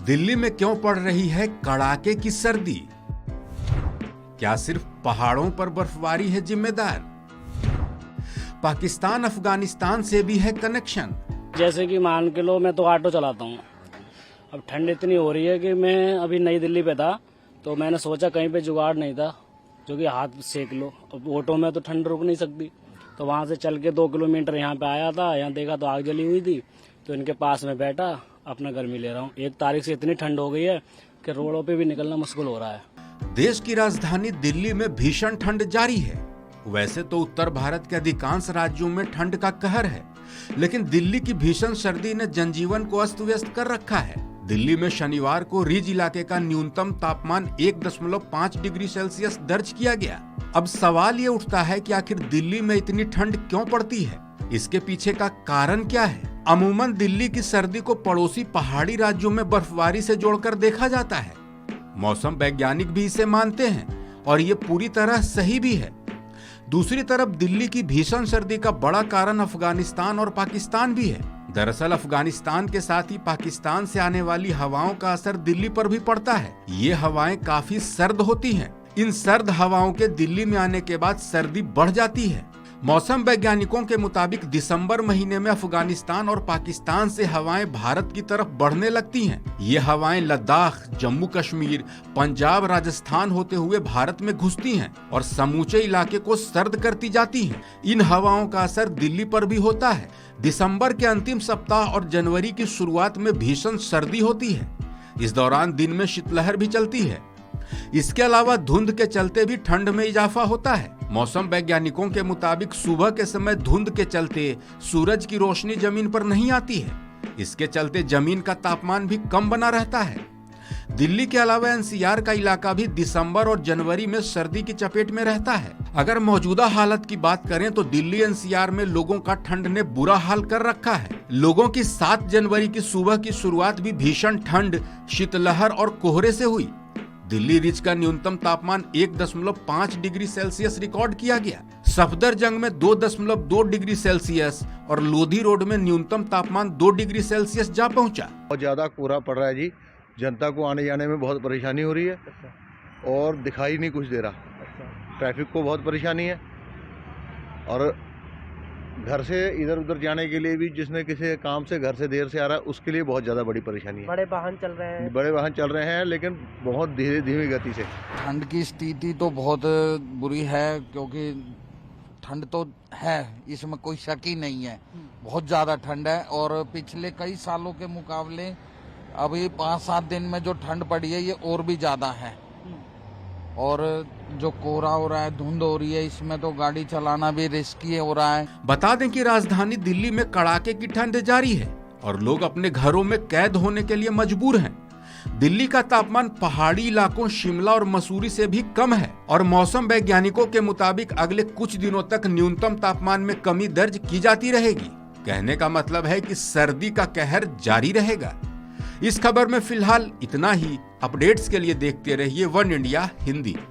दिल्ली में क्यों पड़ रही है कड़ाके की सर्दी? क्या सिर्फ पहाड़ों पर बर्फबारी है जिम्मेदार? पाकिस्तान अफगानिस्तान से भी है कनेक्शन। जैसे कि मान के लो, मैं तो ऑटो चलाता हूँ। अब ठंड इतनी हो रही है कि मैं अभी नई दिल्ली पे था, तो मैंने सोचा कहीं पे जुगाड़ नहीं था जो कि हाथ सेक लो। अब ऑटो में तो ठंड रुक नहीं सकती, तो वहाँ से चल के 2 किलोमीटर यहाँ पे आया था। यहाँ देखा तो आग जली हुई थी, तो इनके पास में बैठा अपना गर्मी ले रहा हूँ। 1 तारीख से इतनी ठंड हो गई है कि रोडों पे भी निकलना मुश्किल हो रहा है। देश की राजधानी दिल्ली में भीषण ठंड जारी है। वैसे तो उत्तर भारत के अधिकांश राज्यों में ठंड का कहर है, लेकिन दिल्ली की भीषण सर्दी ने जनजीवन को अस्त व्यस्त कर रखा है। दिल्ली में शनिवार को रिज इलाके का न्यूनतम तापमान 1.5 डिग्री सेल्सियस दर्ज किया गया। अब सवाल ये उठता है कि आखिर दिल्ली में इतनी ठंड क्यों पड़ती है? इसके पीछे का कारण क्या है? अमूमन दिल्ली की सर्दी को पड़ोसी पहाड़ी राज्यों में बर्फबारी से जोड़कर देखा जाता है। मौसम वैज्ञानिक भी इसे मानते हैं और ये पूरी तरह सही भी है। दूसरी तरफ दिल्ली की भीषण सर्दी का बड़ा कारण अफगानिस्तान और पाकिस्तान भी है। दरअसल अफगानिस्तान के साथ ही पाकिस्तान से आने वाली हवाओं का असर दिल्ली पर भी पड़ता है। ये हवाएं काफी सर्द होती हैं। इन सर्द हवाओं के दिल्ली में आने के बाद सर्दी बढ़ जाती है। मौसम वैज्ञानिकों के मुताबिक दिसंबर महीने में अफगानिस्तान और पाकिस्तान से हवाएं भारत की तरफ बढ़ने लगती हैं। ये हवाएं लद्दाख, जम्मू कश्मीर, पंजाब, राजस्थान होते हुए भारत में घुसती हैं और समूचे इलाके को सर्द करती जाती हैं। इन हवाओं का असर दिल्ली पर भी होता है। दिसंबर के अंतिम सप्ताह और जनवरी की शुरुआत में भीषण सर्दी होती है। इस दौरान दिन में शीतलहर भी चलती है। इसके अलावा धुंध के चलते भी ठंड में इजाफा होता है। मौसम वैज्ञानिकों के मुताबिक सुबह के समय धुंध के चलते सूरज की रोशनी जमीन पर नहीं आती है। इसके चलते जमीन का तापमान भी कम बना रहता है। दिल्ली के अलावा एनसीआर का इलाका भी दिसंबर और जनवरी में सर्दी की चपेट में रहता है। अगर मौजूदा हालत की बात करें तो दिल्ली एनसीआर में लोगों का ठंड ने बुरा हाल कर रखा है। लोगों की 7 जनवरी की सुबह की शुरुआत भी भीषण ठंड, शीतलहर और कोहरे से हुई। दिल्ली रिज का न्यूनतम तापमान 1.5 डिग्री सेल्सियस रिकॉर्ड किया गया। सफदरजंग में 2.2 डिग्री सेल्सियस और लोधी रोड में न्यूनतम तापमान 2 डिग्री सेल्सियस जा पहुंचा। बहुत ज़्यादा कोहरा पड़ रहा है जी। जनता को आने जाने में बहुत परेशानी हो रही है और दिखाई नहीं कुछ दे रहा। ट्रैफिक को बहुत परेशानी है और घर से इधर उधर जाने के लिए भी, जिसने किसी काम से घर से देर से आ रहा है, उसके लिए बहुत ज़्यादा बड़ी परेशानी है। बड़े वाहन चल रहे हैं लेकिन बहुत धीमी गति से। ठंड की स्थिति तो बहुत बुरी है, क्योंकि ठंड तो है, इसमें कोई शक ही नहीं है। बहुत ज़्यादा ठंड है और पिछले कई सालों के मुकाबले अभी 5-7 दिन में जो ठंड पड़ी है ये और भी ज़्यादा है। और जो कोहरा हो रहा है, धुंध हो रही है, इसमें तो गाड़ी चलाना भी रिस्की हो रहा है। बता दें कि राजधानी दिल्ली में कड़ाके की ठंड जारी है और लोग अपने घरों में कैद होने के लिए मजबूर हैं। दिल्ली का तापमान पहाड़ी इलाकों शिमला और मसूरी से भी कम है और मौसम वैज्ञानिकों के मुताबिक अगले कुछ दिनों तक न्यूनतम तापमान में कमी दर्ज की जाती रहेगी। कहने का मतलब है कि सर्दी का कहर जारी रहेगा। इस खबर में फिलहाल इतना ही। अपडेट्स के लिए देखते रहिए वन इंडिया हिंदी।